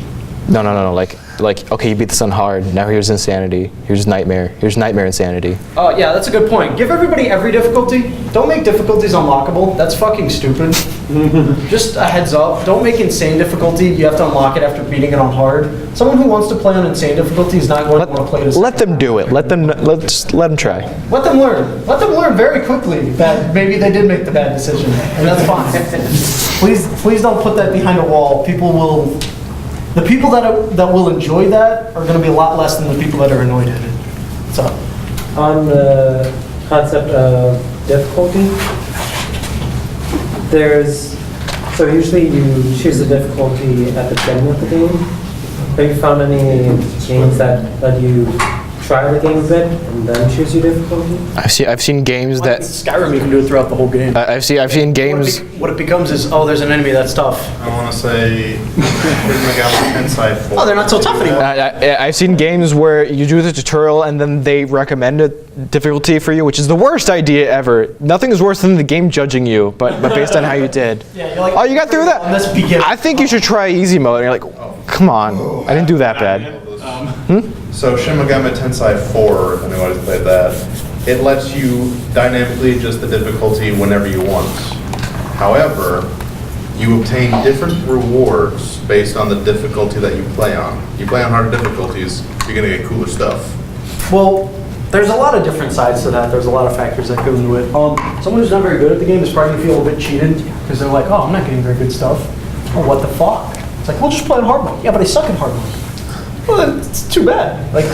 No. Like, okay, you beat this on hard. Now here's insanity. Here's nightmare. Here's nightmare insanity. Oh, yeah, that's a good point. Give everybody every difficulty. Don't make difficulties unlockable. That's fucking stupid. Just a heads up. Don't make insane difficulty. You have to unlock it after beating it on hard. Someone who wants to play on insane difficulty is not going to want to play this. Let them do it. Let them try. Let them learn. Let them learn very quickly that maybe they did make the bad decision, and that's fine. Please don't put that behind a wall. The people that will enjoy that are going to be a lot less than the people that are annoyed at it. So, On the concept of difficulty, so usually you choose the difficulty at the beginning of the game. Have you found any games that let you try the game a bit and then choose your difficulty? I've seen games that Skyrim, you can do it throughout the whole game. I've seen games. What it becomes is, oh, there's an enemy that's tough. I want to say Shin Megami Tensei 4. Oh, they're not so tough anymore. I've seen games where you do the tutorial and then they recommend a difficulty for you, which is the worst idea ever. Nothing is worse than the game judging you, but based on how you did. Yeah, you're like, oh, you got through that? Let's begin. I think you should try easy mode. And you're like, come on, I didn't do that bad. So Shin Megami Tensei 4, if anybody's played that, it lets you dynamically adjust the difficulty whenever you want. However, you obtain different rewards based on the difficulty that you play on. You play on harder difficulties, you're gonna get cooler stuff. Well, there's a lot of different sides to that. There's a lot of factors that go into it. Someone who's not very good at the game is probably going to feel a bit cheated because they're like, oh, I'm not getting very good stuff. Oh, what the fuck? It's like, well, just play on hard mode. Yeah, but I suck in hard mode. Well, then it's too bad. Like,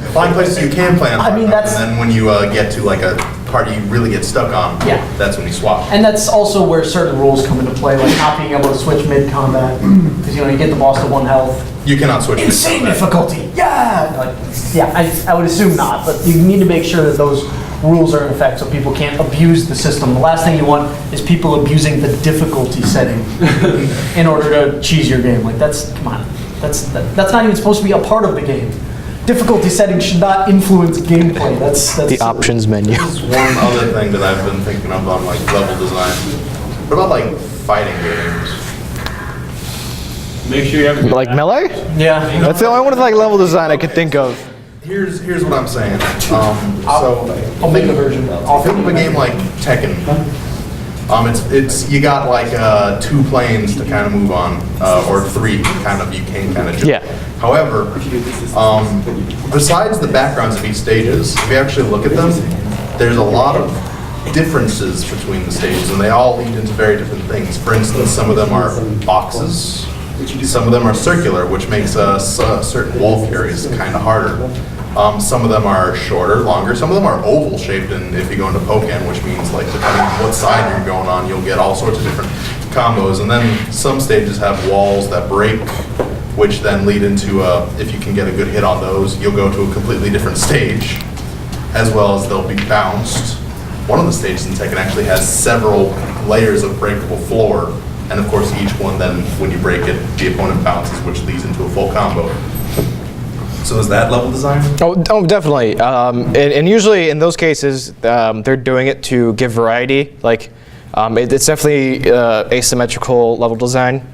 Find places you can play on hard mode, that's- and then when you get to like a part you really get stuck on, Yeah. that's when you swap. And that's also where certain rules come into play, like not being able to switch mid-combat because, you get the boss to 1 health. You cannot switch. Insane difficulty. Yeah. I would assume not, but you need to make sure that those rules are in effect so people can't abuse the system. The last thing you want is people abusing the difficulty setting in order to cheese your game. Like come on, that's not even supposed to be a part of the game. Difficulty setting should not influence gameplay. That's The options menu. There's one other thing that I've been thinking of on like level design. What about like fighting games? Make sure you have. Like Melee? Yeah. That's the only one with like level design I could think of. Here's what I'm saying. I'll make a version. I'll think of a game like Tekken. It's you got like 2 planes to kind of move on, or 3 kind of you can kind of jump. Yeah. However, besides the backgrounds of each stages, if you actually look at them, there's a lot of differences between the stages, and they all lead into very different things. For instance, some of them are boxes. Some of them are circular, which makes certain wall areas kind of harder. Some of them are shorter, longer. Some of them are oval shaped, and if you go into Pokken, which means like depending on what side you're going on, you'll get all sorts of different combos. And then some stages have walls that break, which then lead into if you can get a good hit on those, you'll go to a completely different stage, as well as they'll be bounced. One of the stages in Tekken actually has several layers of breakable floor. And of course, each one then, when you break it, the opponent bounces, which leads into a full combo. So is that level design? Oh, definitely. And usually in those cases, they're doing it to give variety. Like, it's definitely asymmetrical level design.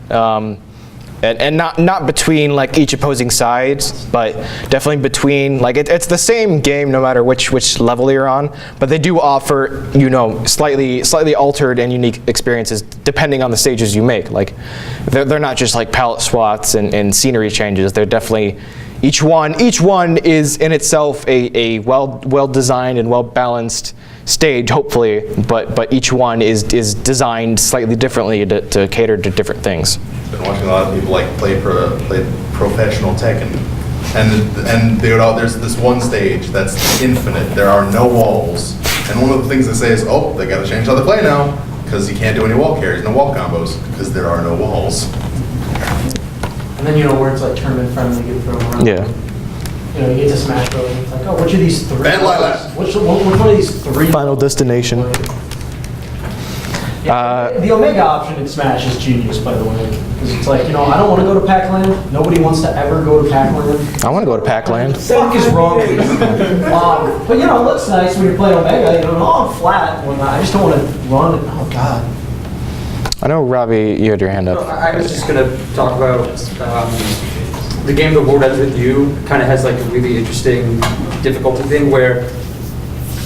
And not between like each opposing sides, but definitely between, like it's the same game no matter which level you're on, but they do offer, slightly altered and unique experiences depending on the stages you make. Like they're not just like palette swaths and scenery changes. They're definitely each one is in itself a well designed and well balanced stage, hopefully, but each one is designed slightly differently to cater to different things. Been watching a lot of people like play professional Tekken, and there's this one stage that's infinite. There are no walls, and one of the things they say is, oh, they got to change how they play now because you can't do any wall carries, no wall combos, because there are no walls. And then where it's like tournament friendly, you get thrown around. Yeah. You get to Smash Bros. And it's like, oh, which of these 3? Ben Lilac. Which one of these 3? Final Destination. The Omega option in Smash is genius, by the way. Because it's like, I don't want to go to Pac-Land. Nobody wants to ever go to Pac-Land. I want to go to Pac-Land. What is wrong with you? But it looks nice when you play Omega. Oh, I'm flat and whatnot. I just don't want to run. Oh, God. I know, Robbie, you had your hand up. I was just gonna talk about the game The World Ends With You. Kind of has like a really interesting difficulty thing where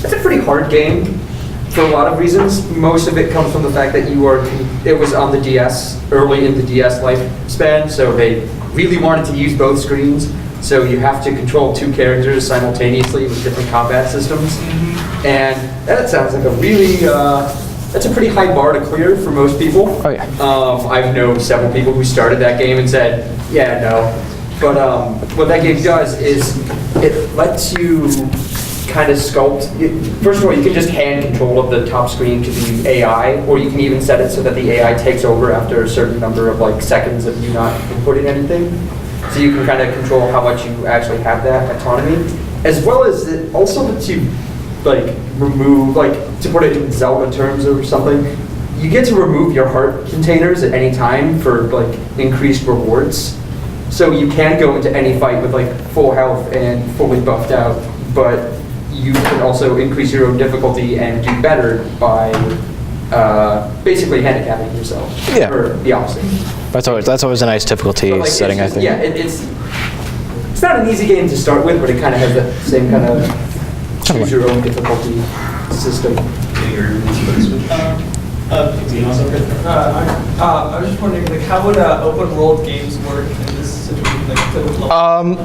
it's a pretty hard game for a lot of reasons. Most of it comes from the fact that it was on the DS, early in the DS lifespan, so they really wanted to use both screens. So you have to control 2 characters simultaneously with different combat systems. And that sounds like a really, that's a pretty high bar to clear for most people. Oh, yeah. I've known several people who started that game and said, yeah, no. But what that game does is it lets you kind of sculpt. First of all, you can just hand control of the top screen to the AI, or you can even set it so that the AI takes over after a certain number of like seconds of you not inputting anything. So you can kind of control how much you actually have that autonomy, as well as it also lets you like remove, like to put it in Zelda terms or something, you get to remove your heart containers at any time for like increased rewards. So you can go into any fight with like full health and fully buffed out, but you can also increase your own difficulty and do better by basically handicapping yourself. Yeah. Or the opposite. That's always a nice difficulty But, like, setting, it's just- I think. Yeah, it's not an easy game to start with, but it kind of has that same kind of choose your own difficulty system. I was just wondering, like, how would open world games work in this situation? Like, to level?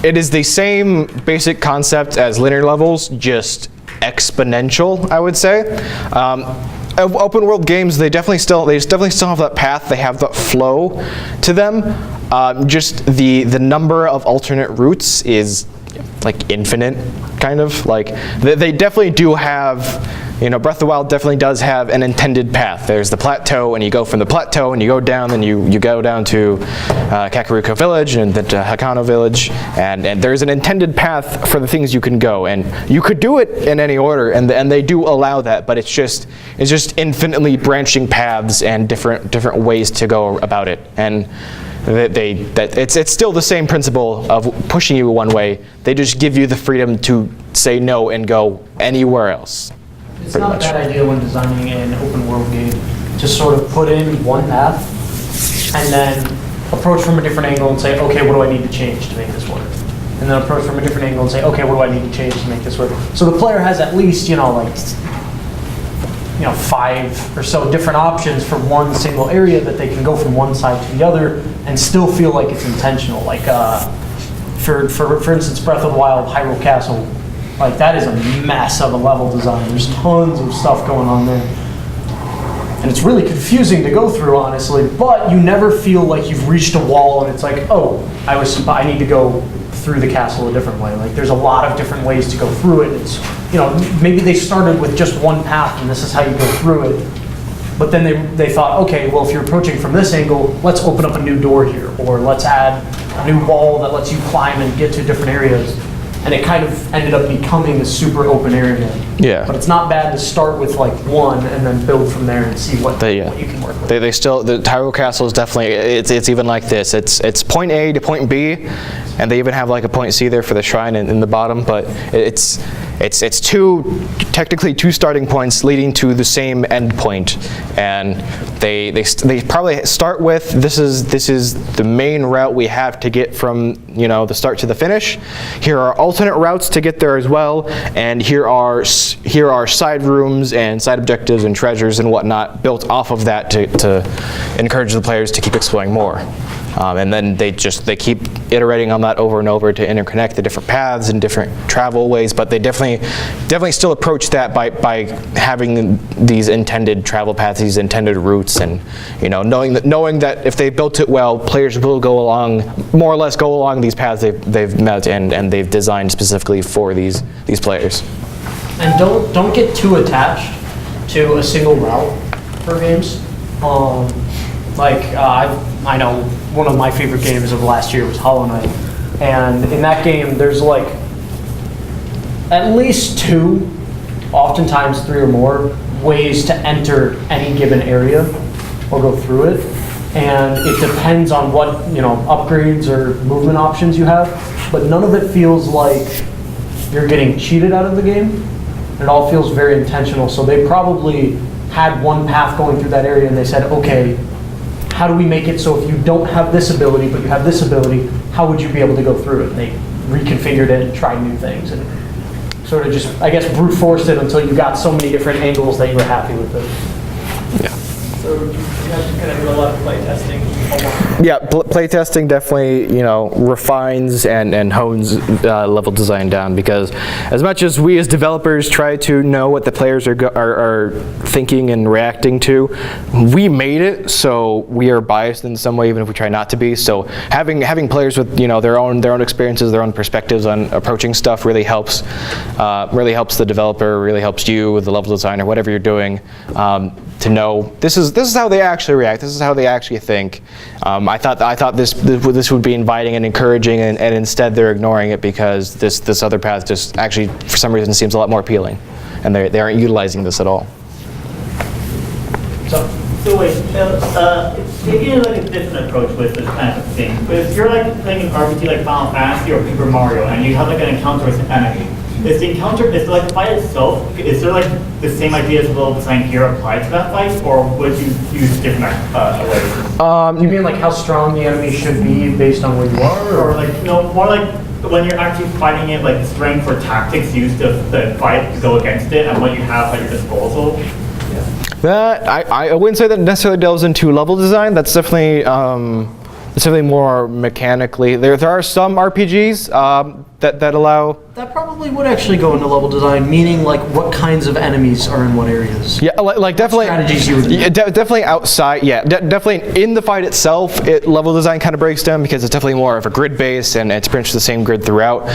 It is the same basic concept as linear levels, just exponential, I would say. Open world games, they definitely still have that path. They have that flow to them. Just the number of alternate routes is like infinite, kind of. Like they definitely do have. Breath of the Wild definitely does have an intended path. There's the plateau, and you go from the plateau, and you go down, then you go down to Kakariko Village, and then to Hakano Village, and there's an intended path for the things you can go, and you could do it in any order, and they do allow that, but it's just infinitely branching paths and different ways to go about it, and it's still the same principle of pushing you one way. They just give you the freedom to say no and go anywhere else. It's not a bad idea when designing an open world game to sort of put in one path and then approach from a different angle and say, okay, what do I need to change to make this work? And then approach from a different angle and say, okay, what do I need to change to make this work? So the player has at least, 5 or so different options for one single area that they can go from one side to the other and still feel like it's intentional. Like, for instance, Breath of the Wild, Hyrule Castle, like that is a mess of a level design. There's tons of stuff going on there. And it's really confusing to go through, honestly, but you never feel like you've reached a wall and it's like, oh, I need to go through the castle a different way. Like there's a lot of different ways to go through it. It's, maybe they started with just one path and this is how you go through it. But then they thought, okay, well, if you're approaching from this angle, let's open up a new door here, or let's add a new wall that lets you climb and get to different areas. And it kind of ended up becoming a super open area. Yeah. But it's not bad to start with like one and then build from there and see what you can work with. The Hyrule Castle is definitely, it's even like this. It's point A to point B, and they even have like a point C there for the shrine in the bottom, but it's technically two starting points leading to the same end point. And they probably start with, this is the main route we have to get from the start to the finish. Here are alternate routes to get there as well, and here are side rooms and side objectives and treasures and whatnot built off of that to encourage the players to keep exploring more. And then they keep iterating on that over and over to interconnect the different paths and different travel ways, but they definitely still approach that by having these intended travel paths, these intended routes, and knowing that if they built it well, players will more or less go along these paths they've met and they've designed specifically for these players. And don't get too attached to a single route for games. I know one of my favorite games of last year was Hollow Knight, and in that game there's like at least 2, oftentimes 3 or more ways to enter any given area or go through it, and it depends on what upgrades or movement options you have, but none of it feels like you're getting cheated out of the game. It all feels very intentional, so they probably had one path going through that area and they said, okay, how do we make it so if you don't have this ability, but you have this ability, how would you be able to go through it? And they reconfigured it and tried new things and sort of just, I guess, brute forced it until you got so many different angles that you were happy with it. So you have to kind of do a lot of play testing. Yeah, playtesting definitely, refines and hones level design down, because as much as we as developers try to know what the players are thinking and reacting to, we made it, so we are biased in some way, even if we try not to be. So having players with their own experiences, their own perspectives on approaching stuff really helps the developer, really helps you, the level designer, whatever you're doing, to know this is how they actually react. This is how they actually think. I thought this would be inviting and encouraging, and instead they're ignoring it because this other path just actually for some reason seems a lot more appealing, and they aren't utilizing this at all. So wait, taking like a different approach with this kind of thing. But if you're like playing an RPG like Final Fantasy or Paper Mario, and you have like an encounter with an enemy, is the fight itself, is there like the same ideas of level design here applied to that fight, or would you use different ways? You mean like how strong the enemy should be based on where you are? Or like, more like when you're actually fighting it, like strength or tactics used to fight to go against it, and what you have at your disposal? That I wouldn't say that necessarily delves into level design. That's definitely more mechanically. There are some RPGs that allow. That probably would actually go into level design, meaning like what kinds of enemies are in what areas. Yeah, like definitely. Strategies you would. Yeah, definitely outside. Yeah, definitely in the fight itself, level design kind of breaks down because it's definitely more of a grid base, and it's pretty much the same grid throughout.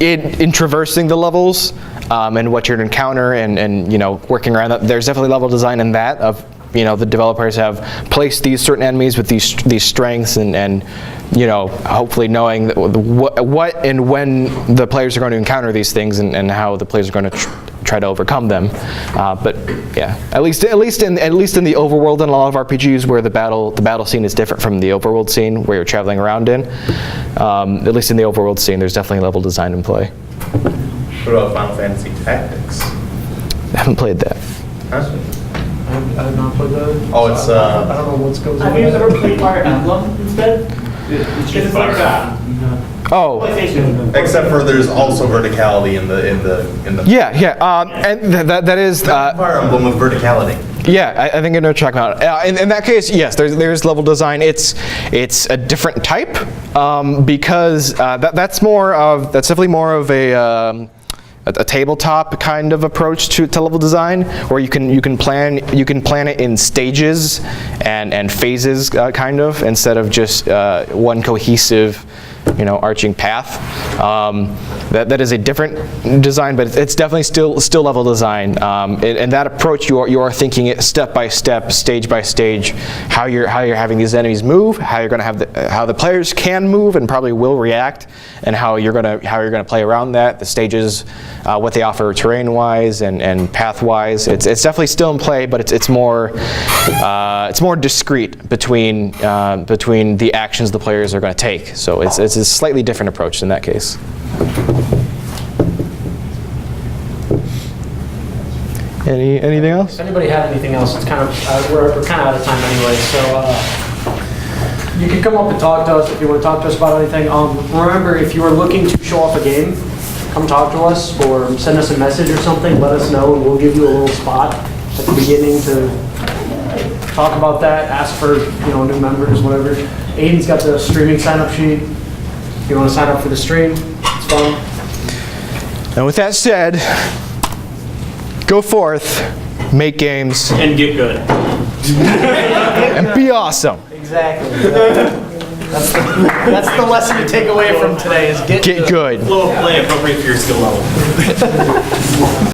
In traversing the levels and what you're to encounter and working around that, there's definitely level design in that of. The developers have placed these certain enemies with these strengths and hopefully knowing what and when the players are going to encounter these things and how the players are going to try to overcome them. But yeah, at least in the overworld in a lot of RPGs where the battle scene is different from the overworld scene where you're traveling around in. At least in the overworld scene, there's definitely level design in play. What about Final Fantasy Tactics? I haven't played that. I have not played that. Oh, it's I don't know what's goes on. Have you ever played Fire Emblem instead? It's just like that. Oh. PlayStation. except for there's also verticality in the Yeah, and that is. Fire Emblem with verticality. Yeah, I think I know what you're talking about. In that case, yes, there's level design. It's a different type because that's definitely more of a tabletop kind of approach to level design, where you can plan it in stages and phases, kind of, instead of just one cohesive arching path. That is a different design, but it's definitely still level design. In that approach, you are thinking it step by step, stage by stage, how you're having these enemies move, how you're going to have how the players can move and probably will react, and how you're going to play around that. The stages, what they offer terrain-wise and path-wise. It's definitely still in play, but it's more discrete between the actions the players are going to take. So it's a slightly different approach in that case. Anything else? If anybody had anything else, it's kind of we're kind of out of time anyway. So you can come up and talk to us if you want to talk to us about anything. Remember, if you are looking to show off a game, come talk to us or send us a message or something. Let us know, and we'll give you a little spot at the beginning to talk about that. Ask for new members, whatever. Aiden's got the streaming sign-up sheet. If you want to sign up for the stream, it's fun. And with that said, go forth, make games, And get good. and be awesome. Exactly. That's the lesson to take away from today is get Get good. Flow of play appropriate for your skill level.